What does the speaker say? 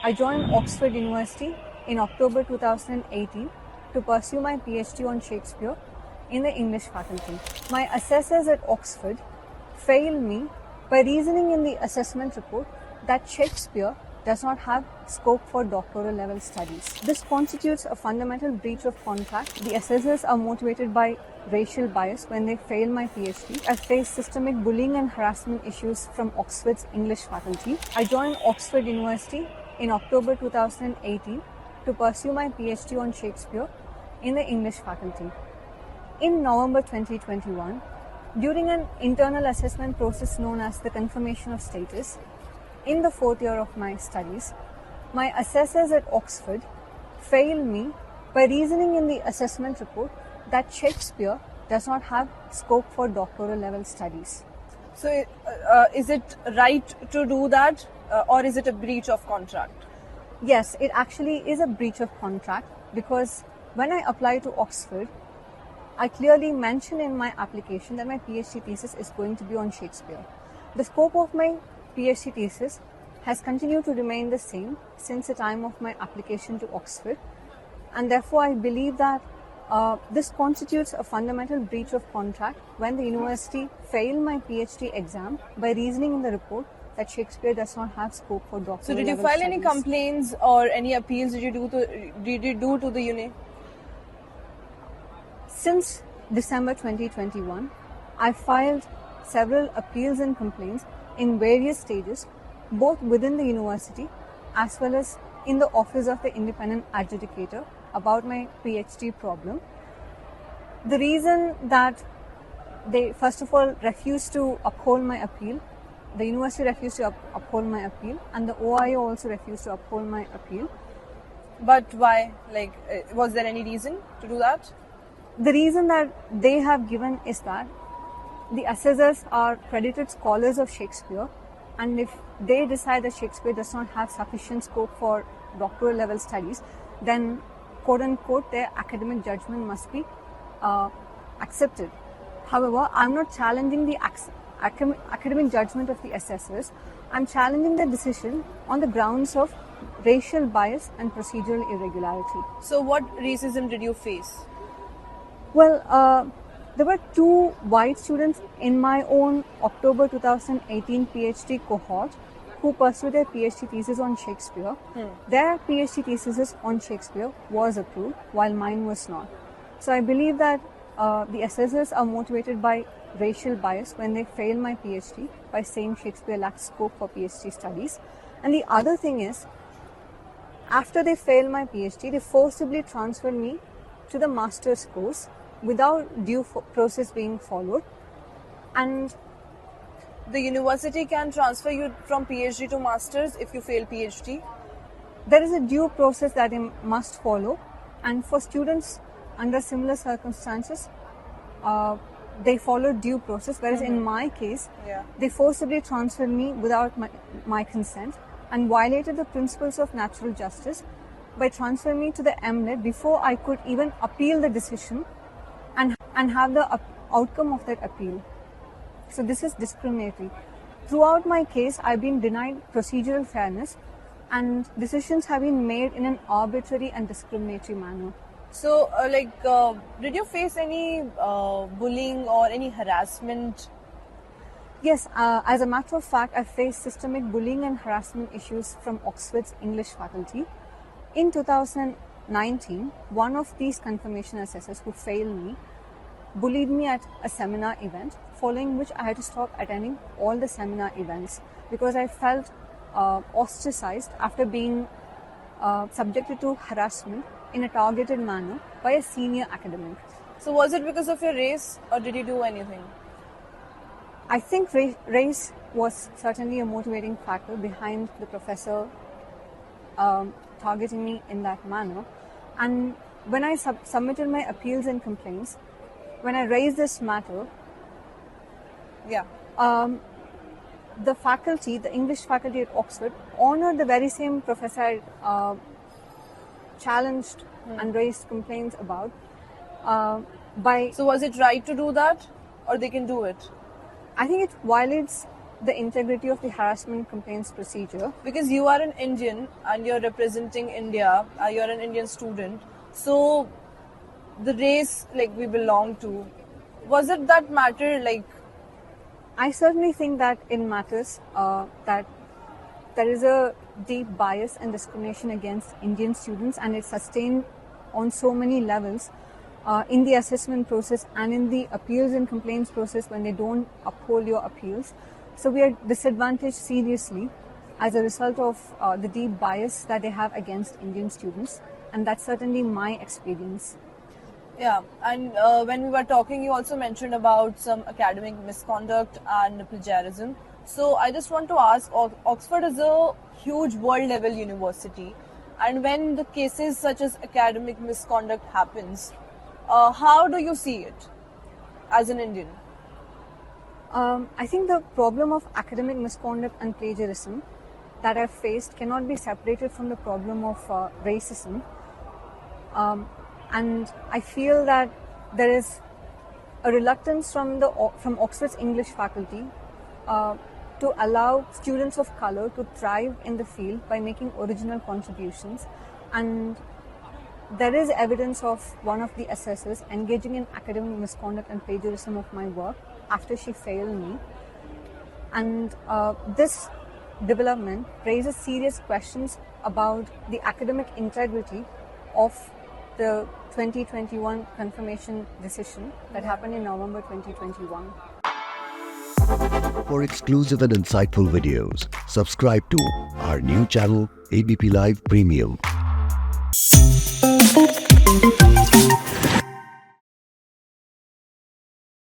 I joined Oxford University in October 2018 to pursue my PhD on Shakespeare in the English faculty. My assessors at Oxford failed me by reasoning in the assessment report that Shakespeare does not have scope for doctoral level studies. This constitutes a fundamental breach of contract. The assessors are motivated by racial bias when they fail my PhD. I faced systemic bullying and harassment issues from Oxford's English faculty. I joined Oxford University in October 2018 to pursue my PhD on Shakespeare in the English faculty. In November 2021, during an internal assessment process known as the confirmation of status, in the fourth year of my studies, my assessors at Oxford failed me by reasoning in the assessment report that Shakespeare does not have scope for doctoral level studies. So, is it right to do that, or is it a breach of contract? Yes, it actually is a breach of contract because when I applied to Oxford, I clearly mentioned in my application that my PhD thesis is going to be on Shakespeare. The scope of my PhD thesis has continued to remain the same since the time of my application to Oxford, and therefore I believe that this constitutes a fundamental breach of contract when the university failed my PhD exam by reasoning in the report that Shakespeare does not have scope for doctoral So, did you level file studies. any complaints or any appeals? Did you do to the uni? Since December 2021, I filed several appeals and complaints in various stages, both within the university as well as in the office of the independent adjudicator about my PhD problem. The reason that they first of all refused to uphold my appeal, the university refused to uphold my appeal, and the OIO also refused to uphold my appeal. But why? Like, was there any reason to do that? The reason that they have given is that the assessors are credited scholars of Shakespeare, and if they decide that Shakespeare does not have sufficient scope for doctoral level studies, then quote unquote their academic judgment must be accepted. However, I'm not challenging the academic judgment of the assessors. I'm challenging the decision on the grounds of racial bias and procedural irregularity. So, what racism did you face? Well, there were two white students in my own October 2018 PhD cohort who pursued their PhD thesis on Shakespeare. Their PhD thesis on Shakespeare was approved, while mine was not. So I believe that the assessors are motivated by racial bias when they fail my PhD by saying Shakespeare lacks scope for PhD studies. And the other thing is, after they failed my PhD, they forcibly transferred me to the master's course without due process being followed. And the university can transfer you from PhD to masters if you fail PhD? There is a due process that they must follow, and for students under similar circumstances, they follow due process, whereas in my case, they forcibly transferred me without my consent and violated the principles of natural justice by transferring me to the MLET before I could even appeal the decision and have the outcome of that appeal. So this is discriminatory. Throughout my case, I've been denied procedural fairness, and decisions have been made in an arbitrary and discriminatory manner. So, did you face any bullying or any harassment? Yes, as a matter of fact, I faced systemic bullying and harassment issues from Oxford's English faculty. In 2019, one of these confirmation assessors who failed me bullied me at a seminar event, following which I had to stop attending all the seminar events because I felt ostracized after being subjected to harassment in a targeted manner by a senior academic. So was it because of your race, or did you do anything? I think race was certainly a motivating factor behind the professor targeting me in that manner. And when I submitted my appeals and complaints, when I raised this matter, the faculty, the English faculty at Oxford, honored the very same professor I challenged and raised complaints about. So was it right to do that, or they can do it? I think it violates the integrity of the harassment complaints procedure. Because you are an Indian and you're representing India, you're an Indian student, so the race like we belong to, was it that matter? Like, I certainly think that it matters that there is a deep bias and discrimination against Indian students, and it's sustained on so many levels in the assessment process and in the appeals and complaints process when they don't uphold your appeals. So we are disadvantaged seriously as a result of the deep bias that they have against Indian students, and that's certainly my experience. yeah, and when we were talking, you also mentioned about some academic misconduct and plagiarism. So I just want to ask, Oxford is a huge world level university, and when the cases such as academic misconduct happens, how do you see it as an Indian? I think the problem of academic misconduct and plagiarism that I've faced cannot be separated from the problem of racism. And I feel that there is a reluctance from Oxford's English faculty to allow students of color to thrive in the field by making original contributions. And there is evidence of one of the assessors engaging in academic misconduct and plagiarism of my work after she failed me. And this development raises serious questions about the academic integrity of the 2021 confirmation decision that happened in November 2021. For exclusive and insightful videos, subscribe to our new channel ABP Live Premium.